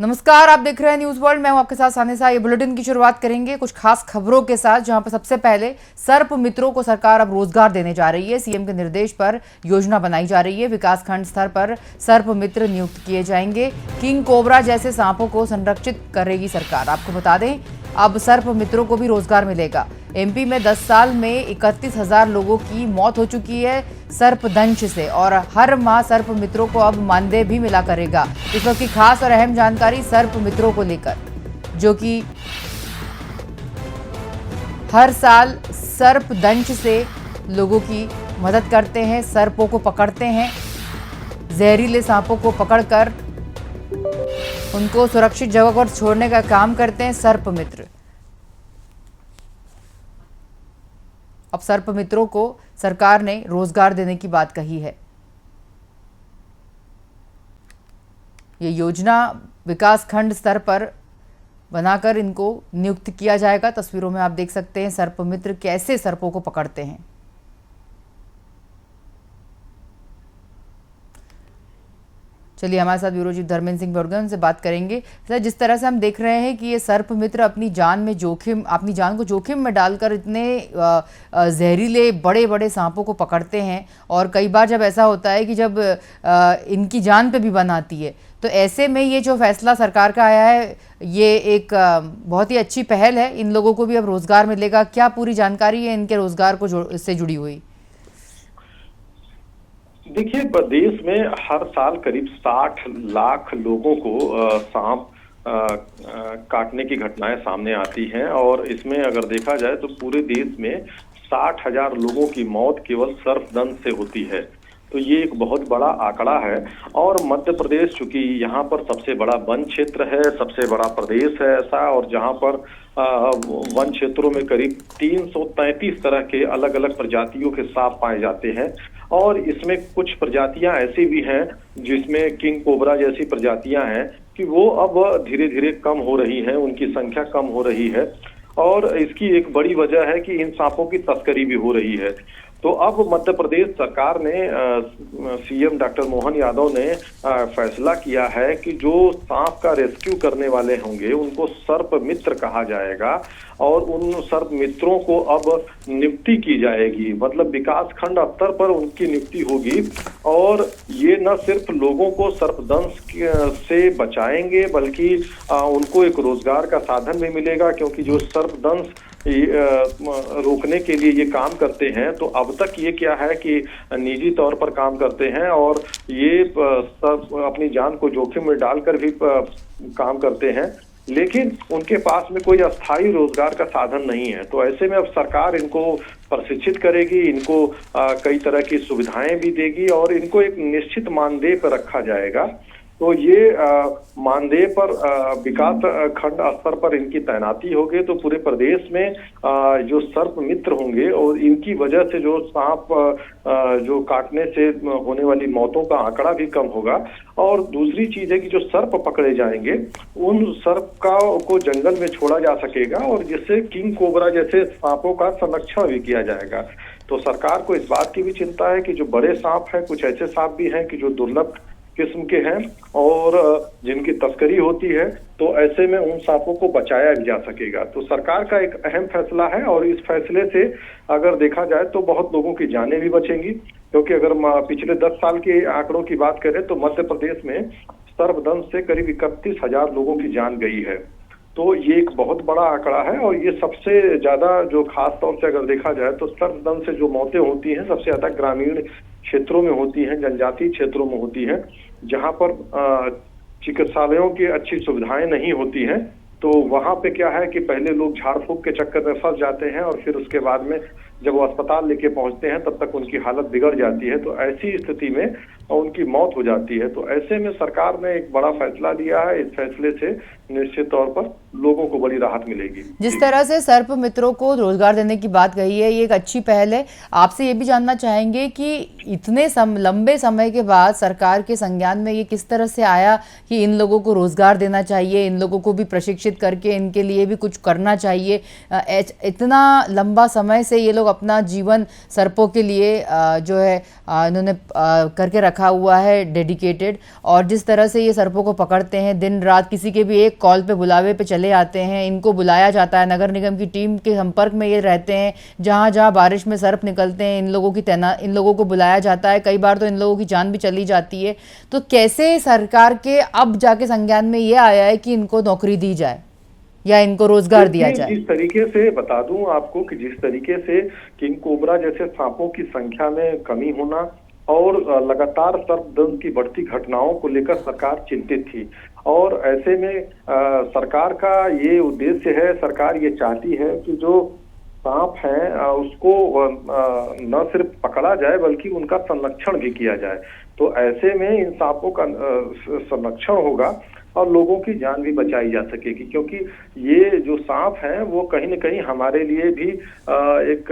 नमस्कार, आप देख रहे हैं न्यूज वर्ल्ड। मैं हूं आपके साथ सानिसा। ये बुलेटिन की शुरुआत करेंगे कुछ खास खबरों के साथ, जहां पर सबसे पहले सर्प मित्रों को सरकार अब रोजगार देने जा रही है। सीएम के निर्देश पर योजना बनाई जा रही है। विकासखंड स्तर पर सर्प मित्र नियुक्त किए जाएंगे। किंग कोबरा जैसे सांपों को संरक्षित करेगी सरकार। आपको बता दें, अब सर्प मित्रों को भी रोजगार मिलेगा। एमपी में 10 साल में 31,000 लोगों की मौत हो चुकी है सर्पदंश से, और हर माह सर्प मित्रों को अब मानदेय भी मिला करेगा। इस वक्त की खास और अहम जानकारी सर्प मित्रों को लेकर, जो कि हर साल सर्पदंश से लोगों की मदद करते हैं, सर्पों को पकड़ते हैं, जहरीले सांपों को पकड़कर उनको सुरक्षित जगह पर छोड़ने का काम करते हैं सर्प मित्र। अब सर्प मित्रों को सरकार ने रोजगार देने की बात कही है। ये योजना विकासखंड स्तर पर बनाकर इनको नियुक्त किया जाएगा। तस्वीरों में आप देख सकते हैं सर्प मित्र कैसे सर्पों को पकड़ते हैं। चलिए, हमारे साथ ब्यूरो चीफ धर्मेंद्र सिंह बड़गन, उनसे बात करेंगे। सर, जिस तरह से हम देख रहे हैं कि ये सर्प मित्र अपनी जान को जोखिम में डालकर इतने जहरीले बड़े बड़े सांपों को पकड़ते हैं, और कई बार जब ऐसा होता है कि जब इनकी जान पे भी बन आती है, तो ऐसे में ये जो फैसला सरकार का आया है, ये एक बहुत ही अच्छी पहल है। इन लोगों को भी अब रोजगार मिलेगा। क्या पूरी जानकारी है इनके रोजगार को इससे जुड़ी हुई? देखिए, देश में हर साल करीब 60 लाख लोगों को सांप काटने की घटनाएं सामने आती हैं, और इसमें अगर देखा जाए तो पूरे देश में 60,000 लोगों की मौत केवल सर्पदंश से होती है। तो ये एक बहुत बड़ा आंकड़ा है। और मध्य प्रदेश, चूंकि यहाँ पर सबसे बड़ा वन क्षेत्र है, सबसे बड़ा प्रदेश है ऐसा, और जहाँ पर वन क्षेत्रों में करीब 333 तरह के अलग अलग प्रजातियों के सांप पाए जाते हैं, और इसमें कुछ प्रजातियां ऐसी भी हैं जिसमें किंग कोबरा जैसी प्रजातियां हैं कि वो अब धीरे धीरे कम हो रही हैं, उनकी संख्या कम हो रही है। और इसकी एक बड़ी वजह है कि इन सांपों की तस्करी भी हो रही है। तो अब मध्य प्रदेश सरकार ने, सीएम डॉक्टर मोहन यादव ने फैसला किया है कि जो सांप का रेस्क्यू करने वाले होंगे उनको सर्प मित्र कहा जाएगा, और उन सर्प मित्रों को अब नियुक्ति की जाएगी। मतलब विकास खंड स्तर पर उनकी नियुक्ति होगी, और ये न सिर्फ लोगों को सर्पदंश से बचाएंगे, बल्कि उनको एक रोजगार का साधन भी मिलेगा, क्योंकि जो सर्पदंश रोकने के लिए ये काम करते हैं, तो अब तक ये क्या है कि निजी तौर पर काम करते हैं, और ये सब अपनी जान को जोखिम में डालकर भी काम करते हैं, लेकिन उनके पास में कोई अस्थायी रोजगार का साधन नहीं है। तो ऐसे में अब सरकार इनको प्रशिक्षित करेगी, इनको कई तरह की सुविधाएं भी देगी, और इनको एक निश्चित मानदेय पर रखा जाएगा। तो ये मानदेय पर विकास खंड स्तर पर इनकी तैनाती होगी। तो पूरे प्रदेश में जो सर्प मित्र होंगे, और इनकी वजह से जो सांप जो काटने से होने वाली मौतों का आंकड़ा भी कम होगा। और दूसरी चीज है कि जो सर्प पकड़े जाएंगे, उन सर्प को जंगल में छोड़ा जा सकेगा, और जिससे किंग कोबरा जैसे सांपों का संरक्षण भी किया जाएगा। तो सरकार को इस बात की भी चिंता है कि जो बड़े सांप हैं, कुछ ऐसे सांप भी हैं कि जो दुर्लभ किस्म के हैं और जिनकी तस्करी होती है, तो ऐसे में उन सांपों को बचाया भी जा सकेगा। तो सरकार का एक अहम फैसला है, और इस फैसले से अगर देखा जाए तो बहुत लोगों की जानें भी बचेंगी। क्योंकि अगर पिछले 10 साल के आंकड़ों की बात करें तो मध्य प्रदेश में सर्पदंश से करीब 31,000 लोगों की जान गई है। तो ये एक बहुत बड़ा आंकड़ा है, और ये सबसे ज्यादा जो खास तौर से अगर देखा जाए तो सर्पदंश से जो मौतें होती हैं सबसे ज्यादा ग्रामीण क्षेत्रों में होती हैं, जनजातीय क्षेत्रों में होती हैं, जहां पर चिकित्सालयों की अच्छी सुविधाएं नहीं होती हैं। तो वहां पे क्या है कि पहले लोग झाड़ फूक के चक्कर में फंस जाते हैं, और फिर उसके बाद में जब वो अस्पताल लेके पहुंचते हैं तब तक उनकी हालत बिगड़ जाती है। तो ऐसी स्थिति में उनकी मौत हो जाती है। तो ऐसे में सरकार ने एक बड़ा फैसला लिया है। इस फैसले से निश्चित तौर पर लोगों को बड़ी राहत मिलेगी। जिस तरह से सर्प मित्रों को रोजगार देने की बात कही है, ये एक अच्छी पहल है। आपसे ये भी जानना चाहेंगे कि इतने लंबे समय के बाद सरकार के संज्ञान में ये किस तरह से आया कि इन लोगों को रोजगार देना चाहिए, इन लोगों को भी प्रशिक्षित करके इनके लिए भी कुछ करना चाहिए। इतना लंबा समय से ये लोग लोग अपना जीवन सर्पों के लिए जो है इन्होंने करके रखा हुआ है डेडिकेटेड, और जिस तरह से ये सर्पों को पकड़ते हैं दिन रात, किसी के भी एक कॉल पे बुलावे पे चले आते हैं, इनको बुलाया जाता है, नगर निगम की टीम के संपर्क में ये रहते हैं, जहाँ जहाँ बारिश में सर्प निकलते हैं इन लोगों को बुलाया जाता है, कई बार तो इन लोगों की जान भी चली जाती है। तो कैसे सरकार के अब जाके संज्ञान में ये आया है कि इनको नौकरी दी जाए या इनको रोजगार दिया जाए? जिस तरीके से बता दूं आपको कि जिस तरीके से किंग कोबरा जैसे सांपों की संख्या में कमी होना और लगातार सर्पदंश की बढ़ती घटनाओं को लेकर सरकार चिंतित थी, और ऐसे में सरकार का ये उद्देश्य है, सरकार ये चाहती है कि जो सांप हैं उसको न सिर्फ पकड़ा जाए बल्कि उनका संरक्षण भी किया जाए। तो ऐसे में इन सांपों का संरक्षण होगा और लोगों की जान भी बचाई जा सकेगी, क्योंकि ये जो सांप हैं वो कहीं न कहीं हमारे लिए भी एक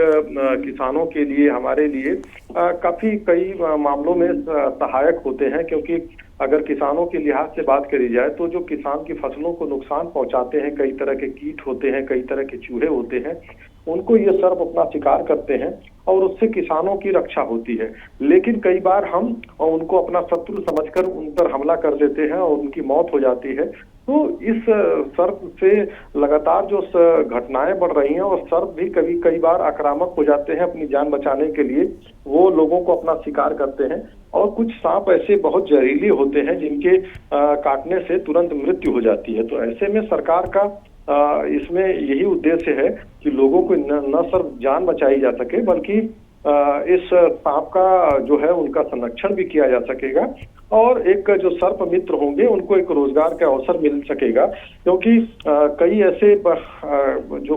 किसानों के लिए, हमारे लिए काफी कई मामलों में सहायक होते हैं। क्योंकि अगर किसानों के लिहाज से बात करी जाए तो जो किसान की फसलों को नुकसान पहुंचाते हैं, कई तरह के कीट होते हैं, कई तरह के चूहे होते हैं, उनको ये सर्प अपना शिकार करते हैं और उससे किसानों की रक्षा होती है। लेकिन कई बार हम उनको अपना शत्रु समझकर उन पर हमला कर देते हैं और उनकी मौत हो जाती है। तो इस सर्प से लगातार जो घटनाएं बढ़ रही हैं, और सर्प भी कई बार आक्रामक हो जाते हैं अपनी जान बचाने के लिए, वो लोगों को अपना शिकार करते हैं। और कुछ सांप ऐसे बहुत जहरीले होते हैं जिनके काटने से तुरंत मृत्यु हो जाती है। तो ऐसे में सरकार का इसमें यही उद्देश्य है कि लोगों को न सिर्फ जान बचाई जा सके बल्कि इस सांप का जो है उनका संरक्षण भी किया जा सकेगा, और एक जो सर्प मित्र होंगे उनको एक रोजगार का अवसर मिल सकेगा। क्योंकि कई ऐसे जो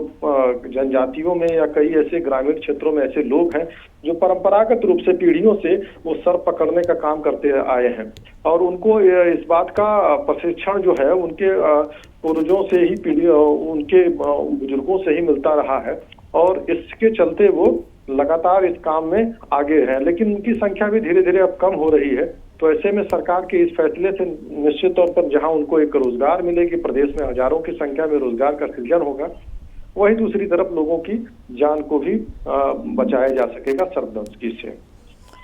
जनजातियों में या कई ऐसे ग्रामीण क्षेत्रों में ऐसे लोग हैं जो परंपरागत रूप से पीढ़ियों से वो सर्प पकड़ने का काम करते आए हैं, और उनको इस बात का प्रशिक्षण जो है उनके पूर्वजों से ही, पीढ़ी उनके बुजुर्गों से ही मिलता रहा है, और इसके चलते वो लगातार इस काम में आगे हैं। लेकिन उनकी संख्या भी धीरे धीरे अब कम हो रही है। तो ऐसे में सरकार के इस फैसले से निश्चित तौर पर जहां उनको एक रोजगार मिलेगी, प्रदेश में हजारों की संख्या में रोजगार का सृजन होगा, वही दूसरी तरफ लोगों की जान को भी बचाया जा सकेगा सर्पदंश की से।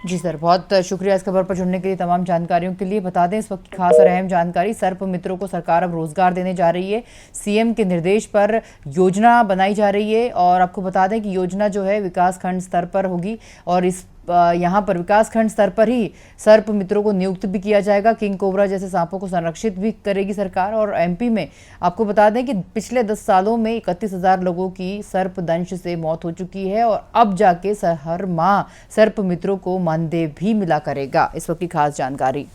जी सर, बहुत शुक्रिया इस खबर पर जुड़ने के लिए, तमाम जानकारियों के लिए। बता दें इस वक्त की खास और अहम जानकारी, सर्प मित्रों को सरकार अब रोजगार देने जा रही है। सीएम के निर्देश पर योजना बनाई जा रही है, और आपको बता दें कि योजना जो है विकास खंड स्तर पर होगी, और इस यहाँ पर विकास खंड स्तर पर ही सर्प मित्रों को नियुक्त भी किया जाएगा। किंग कोबरा जैसे सांपों को संरक्षित भी करेगी सरकार। और एमपी में आपको बता दें कि पिछले 10 सालों में 31,000 लोगों की सर्पदंश से मौत हो चुकी है, और अब जाके हर माह सर्प मित्रों को मानदेय भी मिला करेगा। इस वक्त की खास जानकारी।